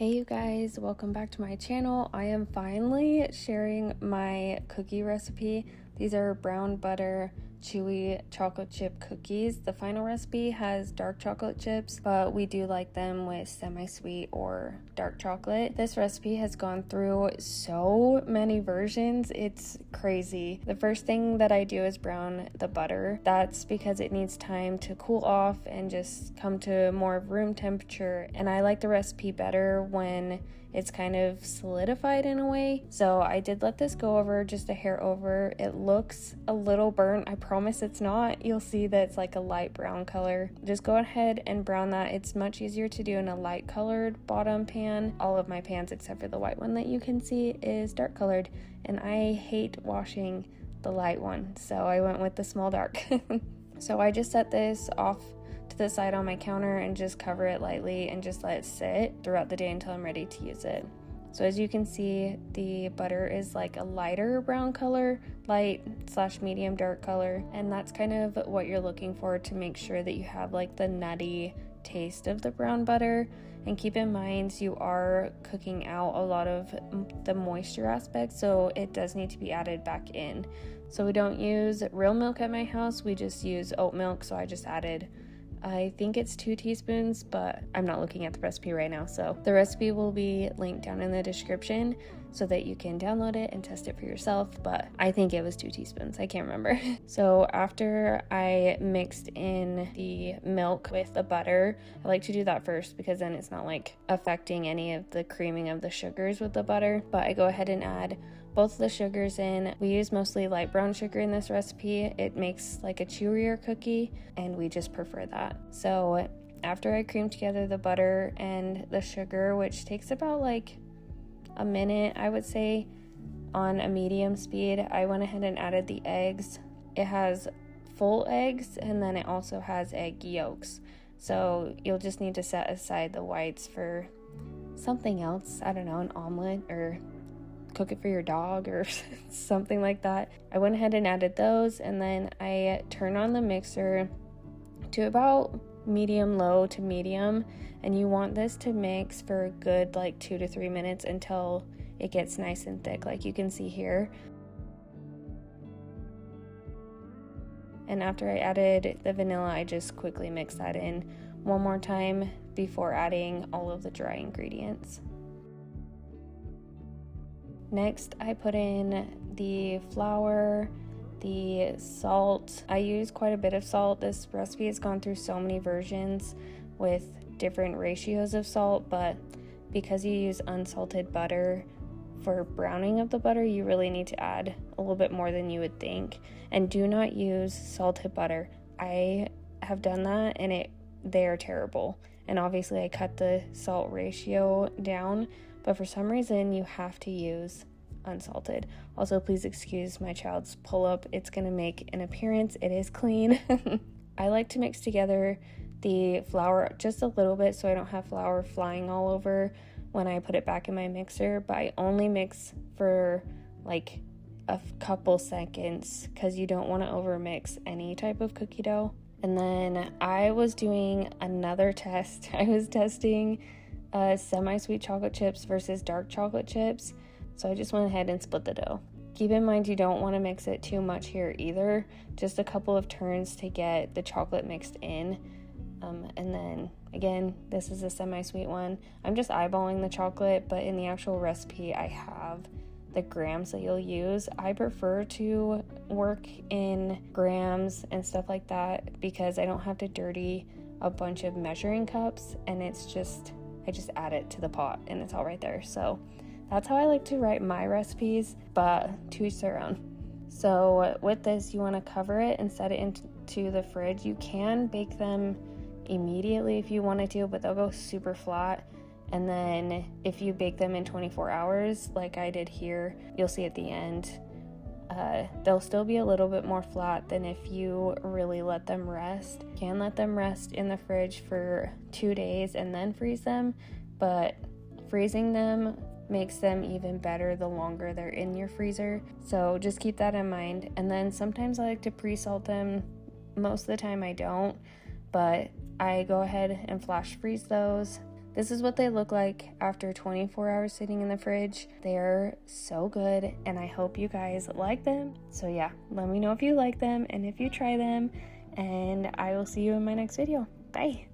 Hey you guys, welcome back to my channel. I am finally sharing my cookie recipe. These are brown butter chewy chocolate chip cookies. The final recipe has dark chocolate chips, but we do like them with semi-sweet or dark chocolate. This recipe has gone through so many versions, it's crazy. The first thing that I do is brown the butter. That's because it needs time to cool off and just come to more of room temperature, and I like the recipe better when it's kind of solidified in a way. So I did let this go over just a hair over. It looks a little burnt. I promise it's not. You'll see that it's like a light brown color. Just go ahead and brown that. It's much easier to do in a light colored bottom pan. All of my pans except for the white one that you can see is dark colored, and I hate washing the light one, so I went with the small dark. So I just set this off to the side on my counter and just cover it lightly and just let it sit throughout the day until I'm ready to use it. So as you can see, the butter is like a lighter brown color, light/medium dark color, and that's kind of what you're looking for to make sure that you have like the nutty taste of the brown butter. And keep in mind, you are cooking out a lot of the moisture aspect, so it does need to be added back in. So we don't use real milk at my house, we just use oat milk. So I just added, I think it's 2 teaspoons, but I'm not looking at the recipe right now. So the recipe will be linked down in the description so that you can download it and test it for yourself. But I think it was 2 teaspoons. I can't remember. So after I mixed in the milk with the butter, I like to do that first because then it's not like affecting any of the creaming of the sugars with the butter. But I go ahead and add both the sugars in. We use mostly light brown sugar in this recipe. It makes like a chewier cookie, and we just prefer that. So after I cream together the butter and the sugar, which takes about like a minute, I would say, on a medium speed, I went ahead and added the eggs. It has full eggs, and then it also has egg yolks. So you'll just need to set aside the whites for something else. I don't know, an omelet or cook it for your dog or something like that. I went ahead and added those, and then I turn on the mixer to about medium low to medium, and you want this to mix for a good like 2 to 3 minutes until it gets nice and thick, like you can see here. And after I added the vanilla, I just quickly mix that in one more time before adding all of the dry ingredients. Next, I put in the flour, the salt. I use quite a bit of salt. This recipe has gone through so many versions with different ratios of salt, but because you use unsalted butter for browning of the butter, you really need to add a little bit more than you would think. And do not use salted butter. I have done that and they are terrible. And obviously I cut the salt ratio down, but for some reason you have to use unsalted. Also, please excuse my child's pull-up. It's gonna make an appearance. It is clean. I like to mix together the flour just a little bit so I don't have flour flying all over when I put it back in my mixer, but I only mix for like a couple seconds because you don't want to overmix any type of cookie dough. And then I was doing another test. I was testing semi-sweet chocolate chips versus dark chocolate chips. So I just went ahead and split the dough. Keep in mind you don't want to mix it too much here either. Just a couple of turns to get the chocolate mixed in. And then again, this is a semi-sweet one. I'm just eyeballing the chocolate, but in the actual recipe I have the grams that you'll use. I prefer to work in grams and stuff like that because I don't have to dirty a bunch of measuring cups, and I just add it to the pot and it's all right there. So that's how I like to write my recipes, but to each their own. So with this, you want to cover it and set it into the fridge. You can bake them immediately if you wanted to, but they'll go super flat. And then if you bake them in 24 hours, like I did here, you'll see at the end, they'll still be a little bit more flat than if you really let them rest. You can let them rest in the fridge for 2 days and then freeze them, but freezing them makes them even better the longer they're in your freezer. So just keep that in mind. And then sometimes I like to pre-salt them. Most of the time I don't, but I go ahead and flash freeze those. This is what they look like after 24 hours sitting in the fridge. They're so good, and I hope you guys like them. So yeah, let me know if you like them and if you try them, and I will see you in my next video. Bye.